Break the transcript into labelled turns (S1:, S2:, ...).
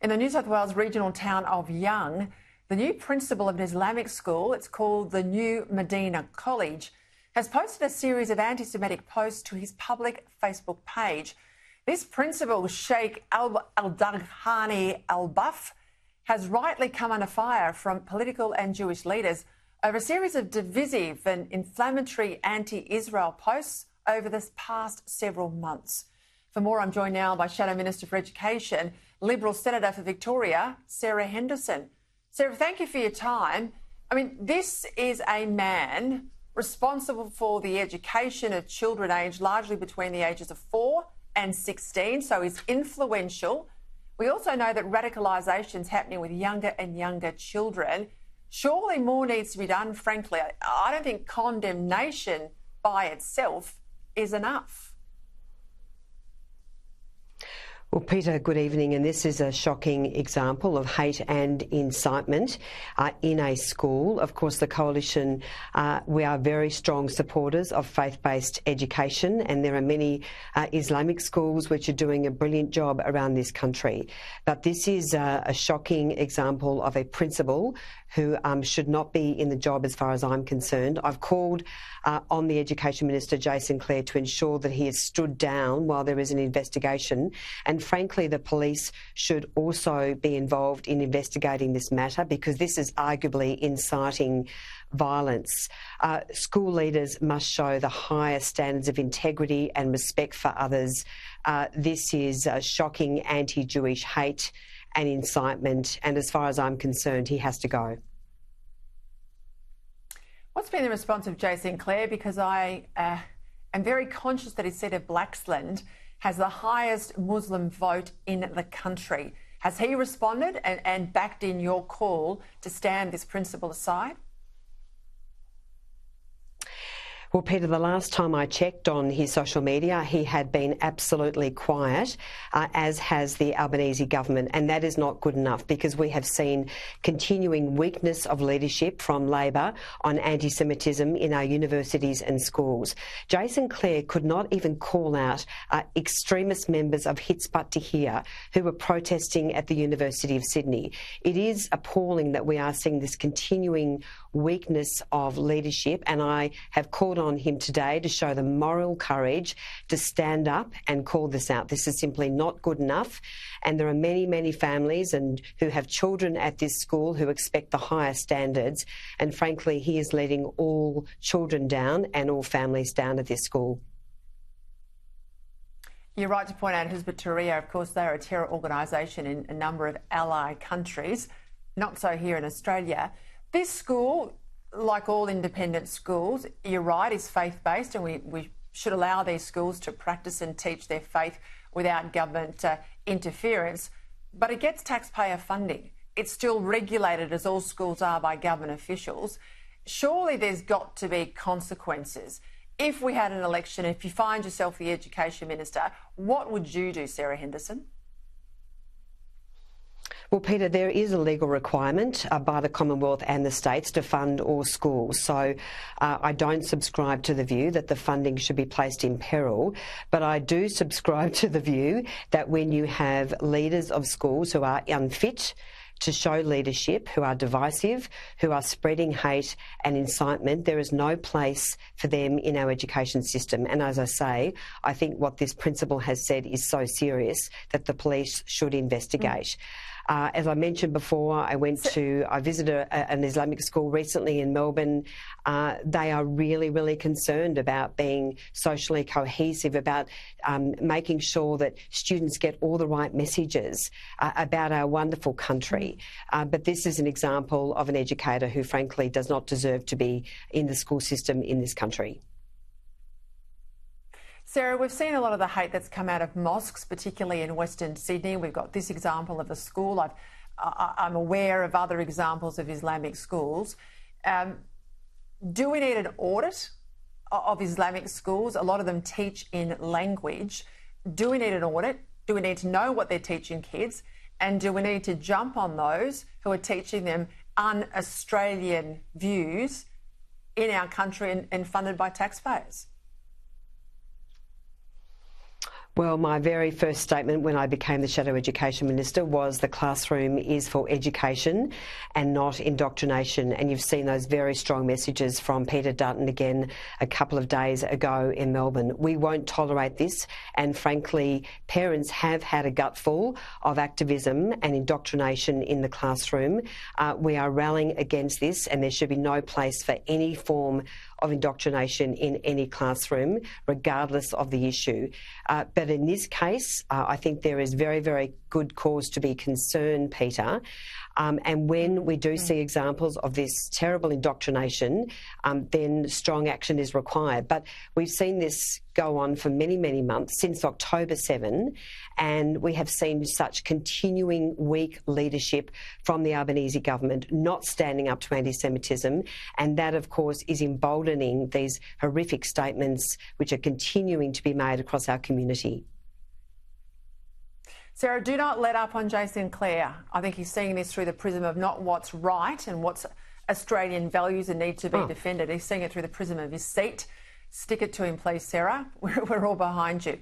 S1: In the New South Wales regional town of Young, the new principal of an Islamic school, it's called the New Medina College, has posted a series of anti-Semitic posts to his public Facebook page. This principal, Sheikh Al-Daghani Al-Baf, has rightly come under fire from political and Jewish leaders over a series of divisive and inflammatory anti-Israel posts over the past several months. For more, I'm joined now by Shadow Minister for Education, Liberal Senator for Victoria, Sarah Henderson. Sarah, thank you for your time. I mean, this is a man responsible for the education of children aged largely between the ages of 4 and 16, so he's influential. We also know that radicalisation is happening with younger and younger children. Surely more needs to be done, frankly. I don't think condemnation by itself is enough.
S2: Well, Peter, good evening. And this is a shocking example of hate and incitement in a school. Of course, the Coalition, we are very strong supporters of faith-based education, and there are many Islamic schools which are doing a brilliant job around this country. But this is a shocking example of a principal who should not be in the job as far as I'm concerned. I've called on the Education Minister, Jason Clare, to ensure that he is stood down while there is an investigation. And frankly, the police should also be involved in investigating this matter, because this is arguably inciting violence. School leaders must show the highest standards of integrity and respect for others. This is shocking anti-Jewish hate and incitement, and as far as I'm concerned, he has to go.
S1: What's been the response of Jason Clare? Because I am very conscious that his seat of Blaxland has the highest Muslim vote in the country. Has he responded and backed in your call to stand this principal aside?
S2: Well, Peter, the last time I checked on his social media, he had been absolutely quiet, as has the Albanese government, and that is not good enough, because we have seen continuing weakness of leadership from Labor on anti-Semitism in our universities and schools. Jason Clare could not even call out extremist members of Hitzbat Tahrir who were protesting at the University of Sydney. It is appalling that we are seeing this continuing weakness of leadership, and I have called on him today to show the moral courage to stand up and call this out. This is simply not good enough, and there are many, many families who have children at this school who expect the highest standards, and frankly, he is letting all children down and all families down at this school.
S1: You're right to point out Hizb ut-Tahrir, of course, they're a terror organisation in a number of allied countries, not so here in Australia. This school, like all independent schools, you're right, is faith-based, and we should allow these schools to practice and teach their faith without government interference. But it gets taxpayer funding. It's still regulated, as all schools are, by government officials. Surely there's got to be consequences. If we had an election, if you find yourself the Education Minister, what would you do, Sarah Henderson?
S2: Well, Peter, there is a legal requirement by the Commonwealth and the states to fund all schools. So I don't subscribe to the view that the funding should be placed in peril, but I do subscribe to the view that when you have leaders of schools who are unfit to show leadership, who are divisive, who are spreading hate and incitement, there is no place for them in our education system. And as I say, I think what this principal has said is so serious that the police should investigate. As I mentioned before, I visited an Islamic school recently in Melbourne. They are really, really concerned about being socially cohesive, about making sure that students get all the right messages about our wonderful country. But this is an example of an educator who, frankly, does not deserve to be in the school system in this country.
S1: Sarah, we've seen a lot of the hate that's come out of mosques, particularly in Western Sydney. We've got this example of a school. I'm aware of other examples of Islamic schools. Do we need an audit of Islamic schools? A lot of them teach in language. Do we need an audit? Do we need to know what they're teaching kids? And do we need to jump on those who are teaching them un-Australian views in our country and funded by taxpayers?
S2: Well, my very first statement when I became the Shadow Education Minister was the classroom is for education and not indoctrination. And you've seen those very strong messages from Peter Dutton again a couple of days ago in Melbourne. We won't tolerate this. And frankly, parents have had a gutful of activism and indoctrination in the classroom. We are rallying against this, and there should be no place for any form of indoctrination in any classroom, regardless of the issue. But in this case, I think there is very, very good cause to be concerned, Peter. And when we do see examples of this terrible indoctrination, then strong action is required. But we've seen this go on for many, many months, since October 7, and we have seen such continuing weak leadership from the Albanese government, not standing up to anti-Semitism, and that, of course, is emboldening these horrific statements which are continuing to be made across our community.
S1: Sarah, do not let up on Jason Clare. I think he's seeing this through the prism of not what's right and what's Australian values and need to be defended. He's seeing it through the prism of his seat. Stick it to him, please, Sarah. We're all behind you.